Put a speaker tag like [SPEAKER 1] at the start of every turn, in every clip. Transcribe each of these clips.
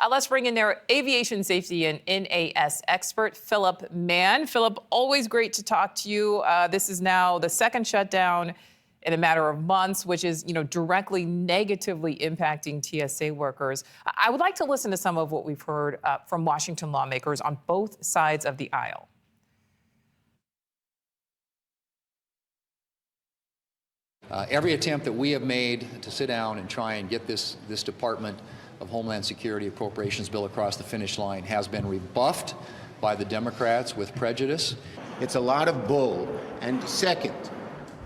[SPEAKER 1] Let's bring in their aviation safety and NAS expert, Philip Mann. Philip, always great to talk to you. This is now the second shutdown in a matter of months, which is, directly negatively impacting TSA workers. I would like to listen to some of what we've heard from Washington lawmakers on both sides of the aisle.
[SPEAKER 2] Every attempt that we have made to sit down and try and get this Department of Homeland Security appropriations bill across the finish line has been rebuffed by the Democrats with prejudice.
[SPEAKER 3] It's a lot of bull. And second,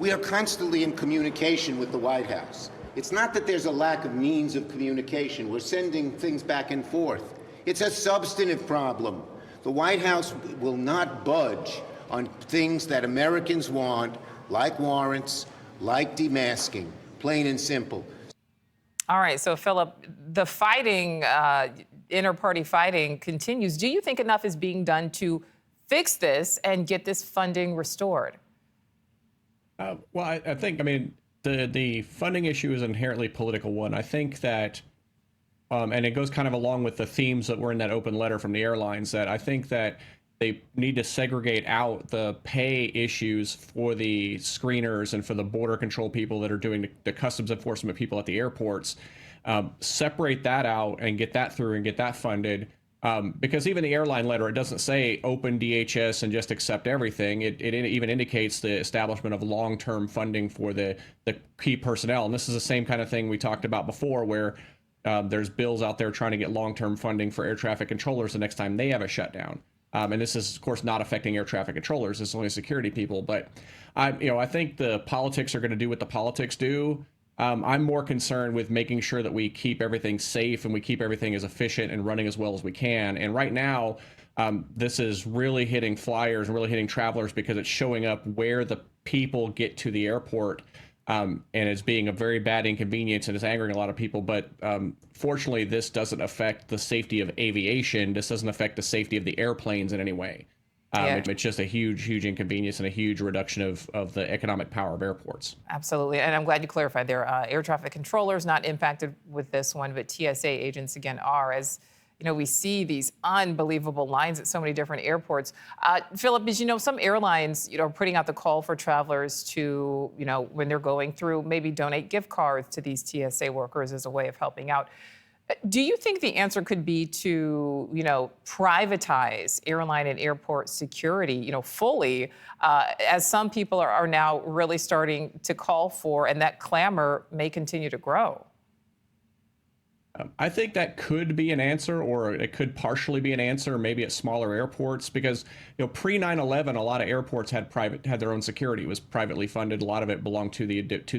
[SPEAKER 3] we are constantly in communication with the White House. It's not that there's a lack of means of communication. We're sending things back and forth. It's a substantive problem. The White House will not budge on things that Americans want, like warrants, like demasking, plain and simple.
[SPEAKER 1] All right, so Philip, the fighting, inter-party fighting continues. Do you think enough is being done to fix this and get this funding restored?
[SPEAKER 4] Well, I think, the funding issue is an inherently political one. I think that, and it goes kind of along with the themes that were in that open letter from the airlines, that I think that they need to segregate out the pay issues for the screeners and for the border control people that are doing the customs enforcement people at the airports. Separate that out and get that through and get that funded. Because even the airline letter, it doesn't say open DHS and just accept everything. It even indicates the establishment of long-term funding for the key personnel. And this is the same kind of thing we talked about before, where there's bills out there trying to get long-term funding for air traffic controllers the next time they have a shutdown. And this is, of course, not affecting air traffic controllers. It's only security people. But I think the politics are going to do what the politics do. I'm more concerned with making sure that we keep everything safe and we keep everything as efficient and running as well as we can. And right now, this is really hitting flyers and really hitting travelers because it's showing up where the people get to the airport. And it's being a very bad inconvenience and it's angering a lot of people. But fortunately, this doesn't affect the safety of aviation. This doesn't affect the safety of the airplanes in any way. It's just a huge inconvenience and a huge reduction of the economic power of airports.
[SPEAKER 1] Absolutely. And I'm glad you clarified there. Air traffic controllers not impacted with this one, but TSA agents, again, are. As we see these unbelievable lines at so many different airports. Philip, as you know, some airlines, are putting out the call for travelers to, when they're going through, maybe donate gift cards to these TSA workers as a way of helping out. Do you think the answer could be to, privatize airline and airport security, fully, as some people are now really starting to call for, and that clamor may continue to grow?
[SPEAKER 4] I think that could be an answer, or it could partially be an answer, maybe at smaller airports, because pre 9/11, a lot of airports had their own security. It was privately funded. A lot of it belonged to the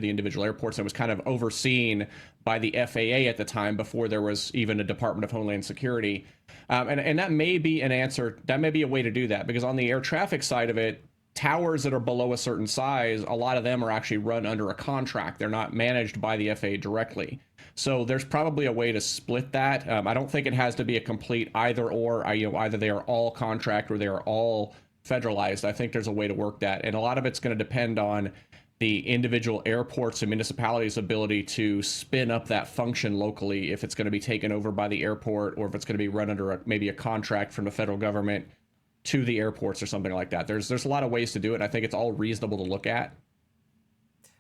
[SPEAKER 4] individual airports, and it was kind of overseen by the FAA at the time before there was even a Department of Homeland Security. And that may be an answer. That may be a way to do that, because on the air traffic side of it, towers that are below a certain size, a lot of them are actually run under a contract. They're not managed by the FAA directly. So there's probably a way to split that. I don't think it has to be a complete either or. Either they are all contract or they are all federalized. I think there's a way to work that. And a lot of it's going to depend on the individual airports and municipalities' ability to spin up that function locally, if it's going to be taken over by the airport or if it's going to be run under maybe a contract from the federal government to the airports or something like that. There's a lot of ways to do it. I think it's all reasonable to look at.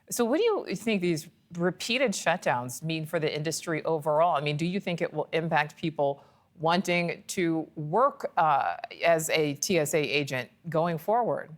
[SPEAKER 1] So what do you think these repeated shutdowns mean for the industry overall? Do you think it will impact people wanting to work as a TSA agent going forward?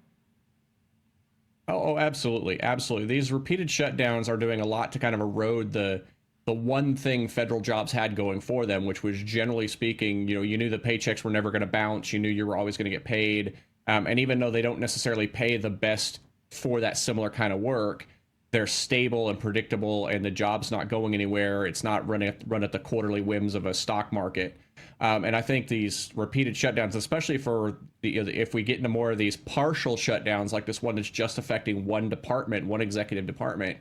[SPEAKER 4] Oh, absolutely. Absolutely. These repeated shutdowns are doing a lot to kind of erode the one thing federal jobs had going for them, which was, generally speaking, you knew the paychecks were never going to bounce. You knew you were always going to get paid. And even though they don't necessarily pay the best for that similar kind of work, they're stable and predictable, and the job's not going anywhere. It's not run at the quarterly whims of a stock market. And I think these repeated shutdowns, especially for if we get into more of these partial shutdowns, like this one that's just affecting one department, one executive department,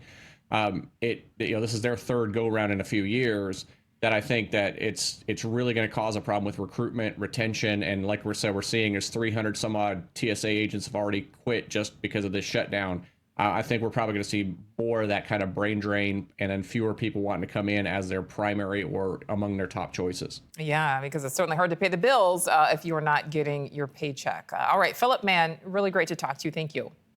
[SPEAKER 4] this is their third go around in a few years. That I think that it's really going to cause a problem with recruitment, retention, and like we're seeing, there's 300 some odd TSA agents have already quit just because of this shutdown. I think we're probably going to see more of that kind of brain drain and then fewer people wanting to come in as their primary or among their top choices.
[SPEAKER 1] Yeah, because it's certainly hard to pay the bills if you are not getting your paycheck. All right, Philip Mann, really great to talk to you. Thank you.